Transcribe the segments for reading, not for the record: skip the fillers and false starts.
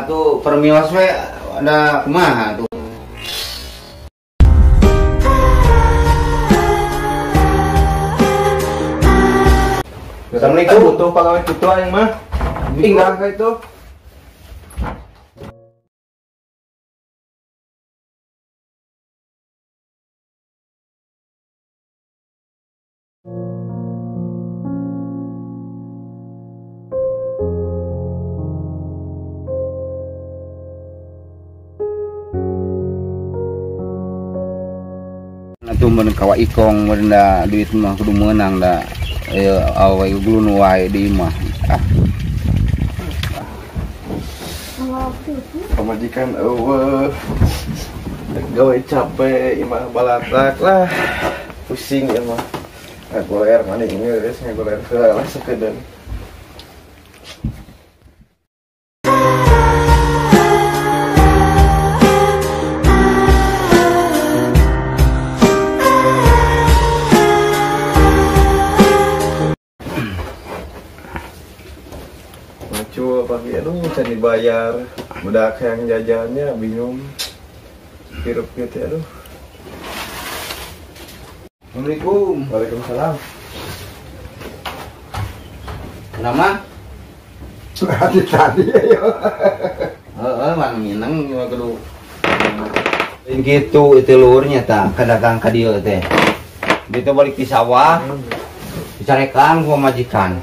tuh permios we ada kumaha tuh. Assalamualaikum. Butuh pegawai ketua yang mah. Tinggal kayak itu. Atuh mun kawa ikong meunda duit mah kudu meunang da awe gulun wae di imah. Pemajikan eueuh. Gawe capek imah balatak lah. Pusing ya mah. Ngagoler mana ini geus ngagoler heula sakedeung. Pagi aduh bisa dibayar budak yang jajannya bingung hirup gitu aduh. Assalamualaikum. Waalaikumsalam. Nama? Tadi ya. Mang minang juga kudu. Lain gitu itu luhurnya tak kadagang ka dieu teh. Ditu balik di sawah. Dicarekan ku majikan.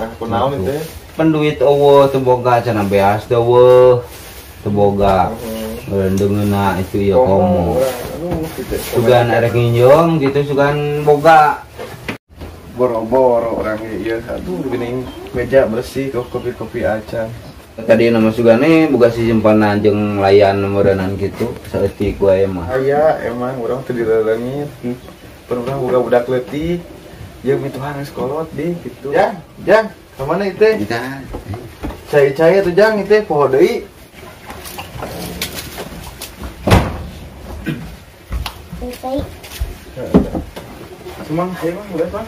Nah, kunaon itu? Penduit eueuh teu boga cenah beas teu eueuh teu boga. Ngeundeungeunna itu ya komo. Sugan arek nginjong gitu sugan boga. Boro-boro orang ieu aduh geuning meja bersih kopi-kopi acan. Tadi nama sugane boga sisimpenan jeung layan meureunnan kitu saeutik wae mah. Aya emang urang teu dileulengit. Pernah boga budak leutik jeung mituhan geus kolot di kitu. Jang, ka mana itu? Kita Cai-cai atuh jang itu poho deui. Cuma ayo mah udah mah.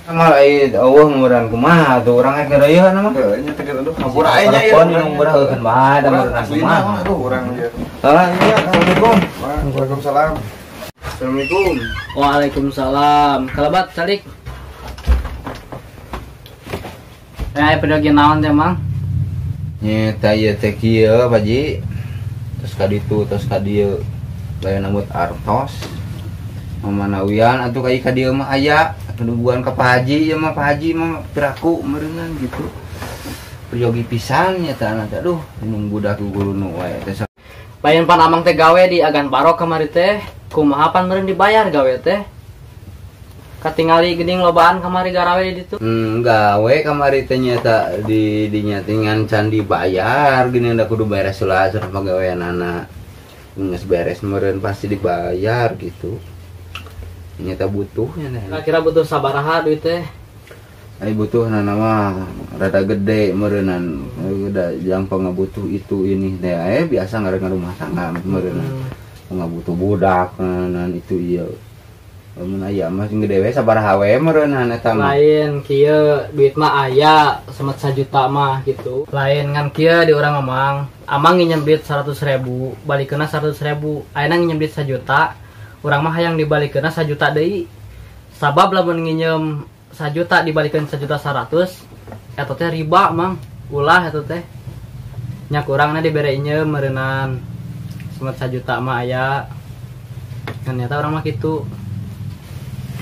sama ai eueuh meureun kumaha tuh urang rek ngeureuyeuh mah. Heuh nya teh aduh kabur aja nya ya. Telepon yang beureuheun bae da meureunna kumaha. Aduh urang ieu. Iya, assalamualaikum. Waalaikumsalam. Assalamualaikum. Waalaikumsalam. Kalabat calik. Aya pedagang naon teh, Mang? Nyeta ieu teh kieu, Paji. Terus ka ditu, terus ka dieu. Bae nambut artos. Mamanawian atuh ka dieu mah aya keduguan ka Pak Haji, ieu mah Pak Haji mah piraku meureunnan gitu. Peryogi pisan nyata anak aduh, nunggu budak gulunu wae teh. Bayan pan amang teh gawe di Agan Parok kamari teh. Kumaha pan meureun dibayar gawe teh? Katingali geuning lobaan kamari garawe di ditu. Gawe kamari teh nyata di nyatingan can dibayar gini ndak kudu beres heula sareng pagaweanana. Geus beres meureun pasti dibayar gitu. Nyata butuhnya nih. Kira-kira butuh sabaraha duit teh? Ai butuh mah rada gede meureunan. Udah jampang ngabutuh itu ini teh biasa ngareng rumah tangga meureunan. Ngabutuh budak nan itu ieu. Mun aya mah sing gede we sabaraha we meureunna eta mah. Lain kieu duit mah aya semet 1 juta mah gitu. Lain ngan kieu di urang amang nginjem duit 100.000, balikeunna 100.000. Ayeuna nginjem duit 1 juta, urang mah hayang dibalikeunna 1 juta deui. Sabab lamun nginjem 1 juta dibalikeun 1.100.000, eta teh riba, Mang. Ulah eta teh. Nya urangna dibere nyeum meureunan. Semet 1 juta mah aya. Ternyata urang mah kitu.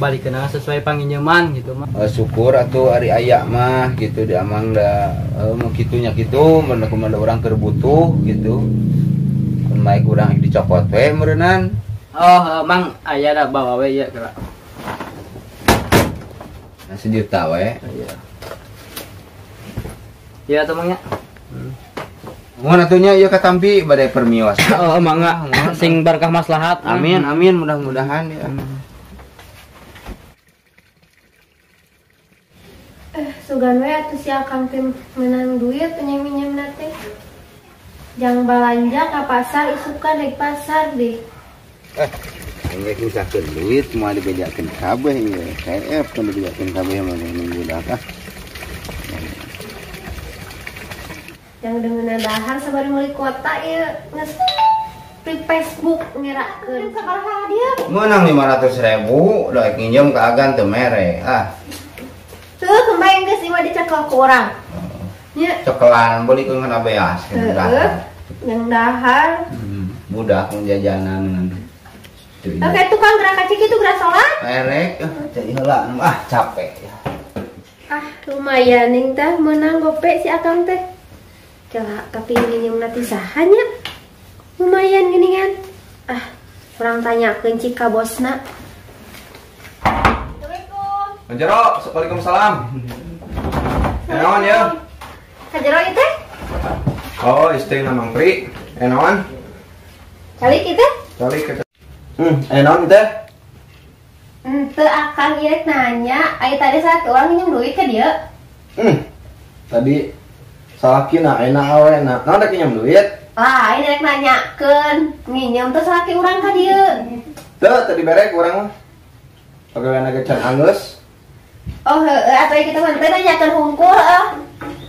Balikeunna sesuai panginjeman gitu mah. Syukur atuh ari aya mah gitu di amang da mah kitunya kitu mun kumaha urang keur butuh gitu. Mun bae urang dicopot we meureunnan. Oh, Mang aya da bawa we ieu kira. Nah, 1 juta we. Iya. Iya tuh Mang nya. Mun atunya ieu katampi bade permios. Oh, mangga sing berkah maslahat. Amin amin mudah-mudahan ya. Sugan we atuh si Akang teh menang duit pinjem-pinjem teh. Jang balanja ka pasar isukan rek pasar deh. Engke misalkeun duit moal dibejakeun kabeh ieu. KF kan dibejakeun kabeh mah nunggu dah. Yang dengan dahar sabari meuli kota ya nges di Facebook ngerakeun sabaraha dia. Menang 500.000 da nginjem ke agan teu mere. Tuh kembali geus imah dicekel ku urang. Nya Cekelan beli kana beas yang dahar. Budak jajanan. Oke tukang gerak kacik itu gerak sholat. Erek jadi heula capek. Lumayan ning teh menang gope si akang teh. Coba kepingin nginjem nanti sahanya. Lumayan gini kan. Kurang tanyakeun cika bosna. Assalamualaikum. Anjero, waalaikumsalam. Enawan ya? Kajero ieu teh? Oh, istri Mang Pri. Enawan? Calik ieu teh? Calik kita. Enawan teh? Teu akang ieu nanya, aya tadi saat orang nginjem duit ke dia. Tadi salakina enak awena. Naon rek nginjem duit? Lain rek nanyakeun, nginjem teh salaki urang ka dieu. Teu tadi berek urang mah. Pagawean geus can anggeus. Oh heueuh atuh kitu mah teh nanyakeun hungkul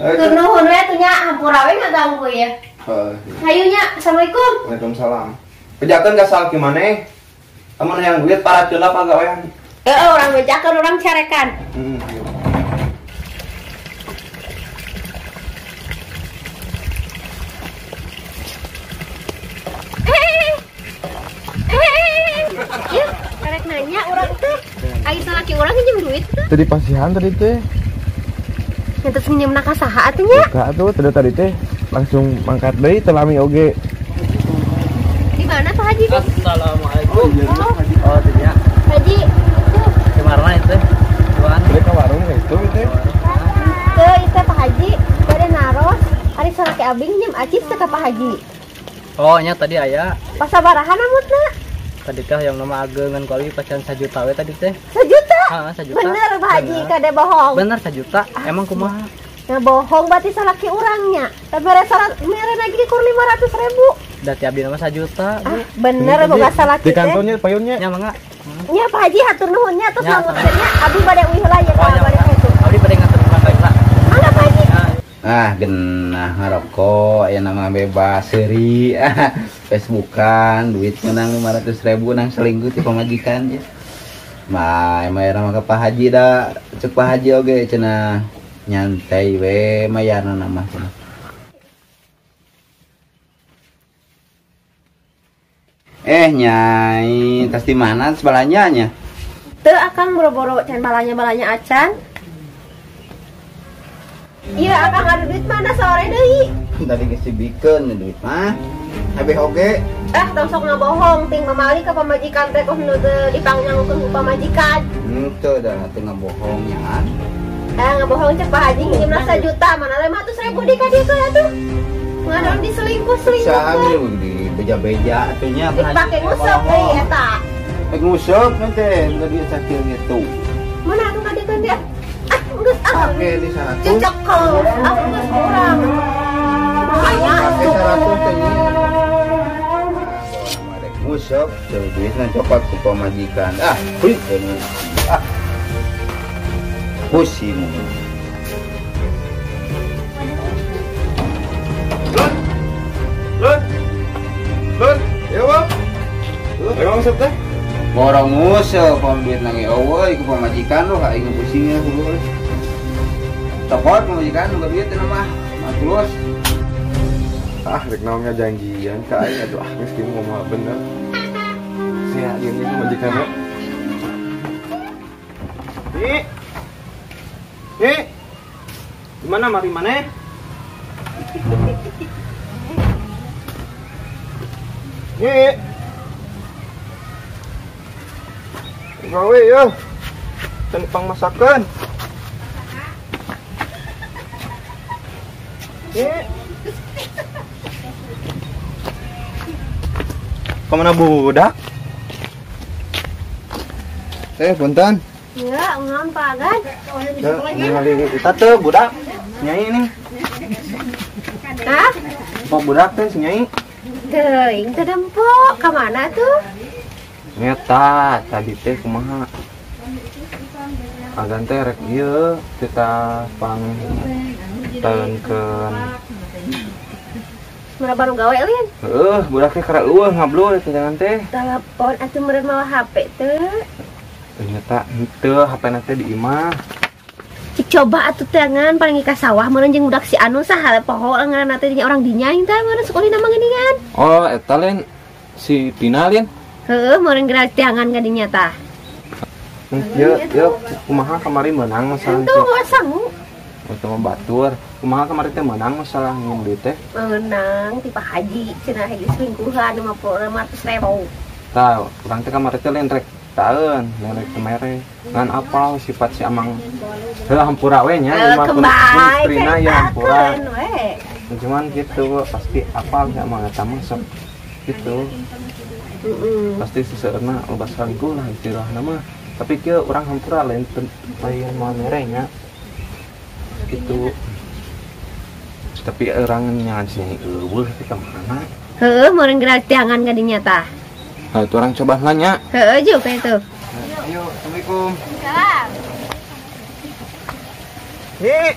Keur nuhun we atuh nya hampura we ngaganggu ya. Hayu nya, Assalamualaikum. Waalaikumsalam. Pejakeun ka salaki maneh. Amun hayang duit paraceun pagawean. Orang bejakeun urang carekan. Iya, karek nanya urang teh. Aya salaki urang nginjem duit teh. Tadi pasihan tadi teh. Nyentos nginjem ka saha atuh nya? Buka tuh tadi teh langsung mangkat deui teh lami oge. Di mana Pak Haji? Assalamualaikum. Oh, tidak. Haji. Kemana itu? Tuan. Beli ke warung itu teh. Teu ieu Pak Haji, bade naros. Ari salaki abing nginjem acip teh ka Pak Haji. Oh, nya tadi aya. Pasabaraha namutna? Tadi teh yang nama ageungan kali pacan 1 juta we tadi teh. 1 juta? Heeh, 1 juta. Bener Pak Haji, kade bohong. Bener 1 juta. Emang kumaha? Nah bohong berarti salaki urangnya. Tapi mere lagi dikur 500.000. Da ti abdi nama 1 juta. Bener boga salaki Di teh. kantornya payunnya. Nya mangga. Nya Pak Haji hatur nuhunnya terus Ya, ngangutnya abdi bade uih heula ya Oh, nya bade mangga. kitu. Abdi bade ngatur baik lah. Mangga Pak Haji. Genah ngarokok aya nama bebas seuri. Facebookan duit menang 500.000 nang selingkuh ti pamajikan ya. Mayar mah ka Pak Haji da, cek Pak Haji oge cenah nyantai we mayarna mah cenah. Nyai, tas di mana sebalanya nya? Teu akang boro-boro can balanya acan. Iya, akang ada duit mana sore deui? Tadi geus dibikeun duit mah. Habis oge. Tong sok ngabohong, ting mamali ka pamajikan teh kos nu teu dipangnyangukeun ku pamajikan. Teu da teu ngabohong nya. Ngabohong cek Pak Haji nginjemna 1 juta, mana 500.000 di ka dieu teh atuh. Ngadon diselingkuh-selingkuh. Sambil di beja-beja atunya Dipake ngusap deui eta. ngusap nanti enggak dia sakit gitu. Mana atuh ka dieu dia? Geus Pake di 100. cocok geus kurang. Makanya Pake 100 teh. Ngusap duitna cokot ku pamajikan. Pusing. Lun, ya bang. Emang ngusap teh? Borong ngusap pam duit nang eueuy ku pamajikan lo ka ingin pusingnya dulu. Cokot pamajikan nu duit teh mah. Terus Rek naonnya janjian ka aing atuh geus kieu ngomong bener. Sia ieu mah majikanna. Nih. Gimana mari maneh? Nih. Gawe ya. Tempang masakan. Nih. Kemana budak? Punten. ya ngampagan. Ningali kita tuh budak. Nyai ini. Hah? Mau budak teh si Nyai. Teuing teu dempok ka mana tuh? Nyata tadi teh kumaha? Agan teh rek ieu kita pang taunkeun murah baru gawe lain. Budak teh kara eueuh ngablu teh jangan teh. Telepon atuh meureun mawa HP teh. Ternyata henteu HP na teh di imah. Cik coba atuh teh ngan paling ka sawah meureun jeung budak si anu saha poho ngaranna teh nya orang dinya teh meureun sekolina mah geuningan. Oh, eta lain si Tina lain. Heuh, meureun gerak tiangan ka dinya tah. Ya, kumaha kamari menang masalah Itu gak sangu. Untuk membatur, kumaha kamari teh menang masalah ngombe teh. Menang ti Pak Haji, cenah haji selingkuhan 50.000. Tah, urang teh kamari teh lain rek taeun, lain rek temere. Ngan apal sifat si Amang. Heuh hampura we nya, Kembali istrina ya hampura. we. Cuman gitu, pasti apal si Amang eta mah sok gitu. Pasti seseurna loba selingkuh lah istilahna mah. Tapi ke orang hampura lain mau merenya gitu. Tapi orang nyangan sini eueuh kita mana? Heuh, meureun gerak tiangan ka dinya tah. Nah, itu orang coba nanya. Heuh, juga itu. Ayo, assalamualaikum. Salam. Nih.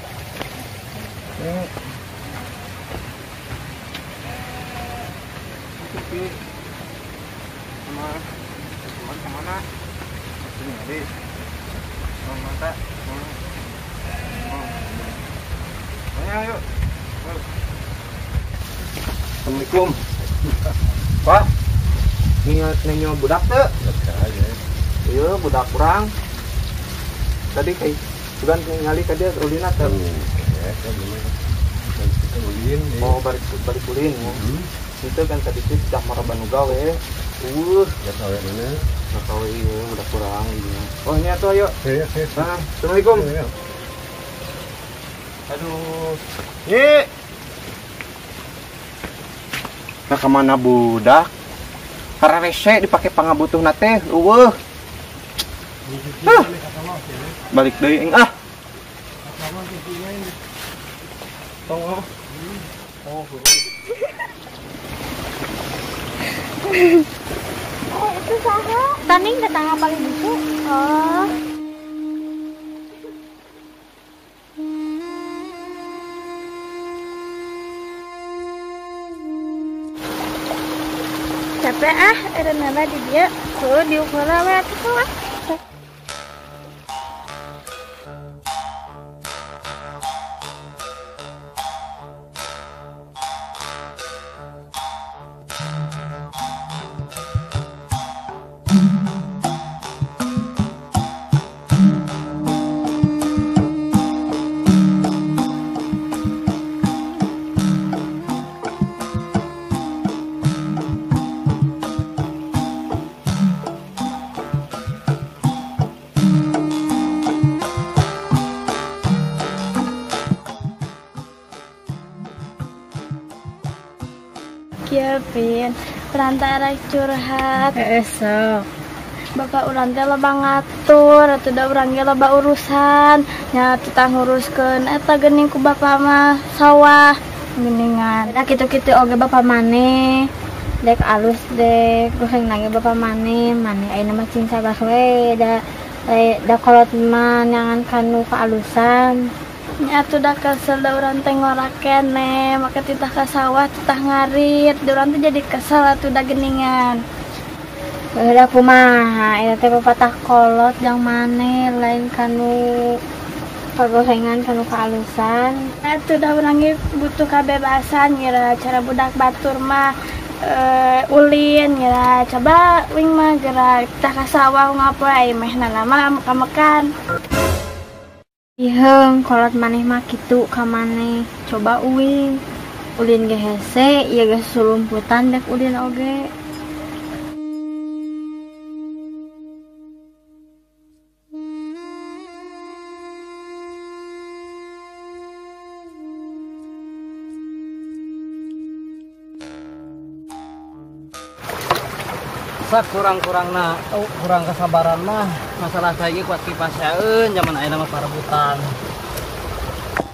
Kemana? Jadi, mata. Ayo. Assalamualaikum. Pak. Niat nanya budak teh. Iya, budak kurang. Tadi kayak bukan ngali ka dia ulina teh. Oh, balik ulin ya. Itu kan tadi sih dah marabanu gawe. Ya tahu mana? Enggak tahu iya, udah kurang iya. Oh, ini atuh ayo. Iya. Nah, assalamualaikum. Aduh. Ye. Nah, kemana budak? Karena rese dipakai pangabutuh nate, eueuh. Balik deui ah. Tong. Oh. Itu saha? Taning datang apa lagi itu? Oh. Capek ada nana di dia. Tuh diukur lewat itu lah. Kieu Pin, perantara curhat. Esok. Bapak urang teh loba ngatur, atuh da urang ge loba urusan. Nya kita nguruskeun eta geuning ku bapak mah sawah geuningan. Da kitu-kitu oge bapak maneh. Dek alus dek, goheng nage bapak maneh ayeuna mah cing sabah we da kolot mah nyangan kanu kaalusan. Nya atuh da kesel da urang teh ngora kene, make titah ka sawah titah ngarit, da urang teh jadi kesel atuh da geuningan. Udah kumaha, eta teh pepatah kolot yang maneh lain kanu pagohengan kanu kaalusan. Atuh da urang ge butuh kabebasan ngira cara budak batur mah ulin ngira coba wing mah gerak tah ka sawah ngapoe aya mehna lama makan. Iheung kolot maneh mah kitu ka maneh. Coba uing. Ulin ge hese, ieu ge sulumputan dek ulin oge. kurang-kurangna kurang kesabaran mah masalah saya kuat kipas yaeun zaman ayeuna mah parebutan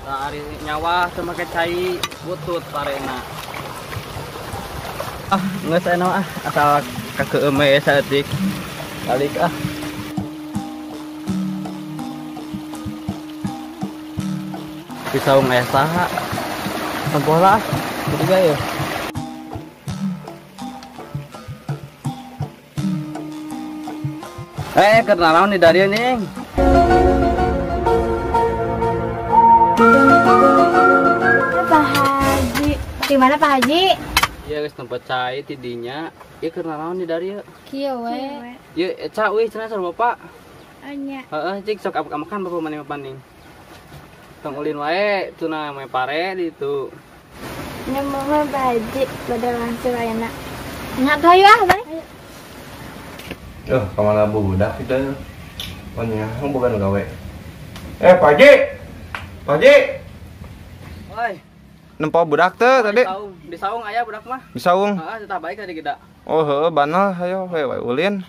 da ari nyawa teu make cai butut parena geus ayeuna asal kakeueum we saeutik balik pisau aya saha tempoh lah ketiga ya Karena naon di dari ning. Pak Haji. Di mana Pak Haji? Ya geus tempat cai tidinya. Ya karena naon di dari ya. Kieu we. Ya eca euy cenah sarua Bapak. Anya. Heeh, cik sok makan Bapak maning. Tong ulin wae cenah mah pare di itu. Nya mah Pak Haji badal langsung ayeuna. Nya tuh ayo ah balik. Kemana budak kita? Pokoknya bukan gawe. Pak Haji! Pak Haji! Oi, Nempo budak teh tadi? di saung aya budak mah. Di saung? Heeh, tetap baik tadi kita. Oh heuh, banal hayo we ulin.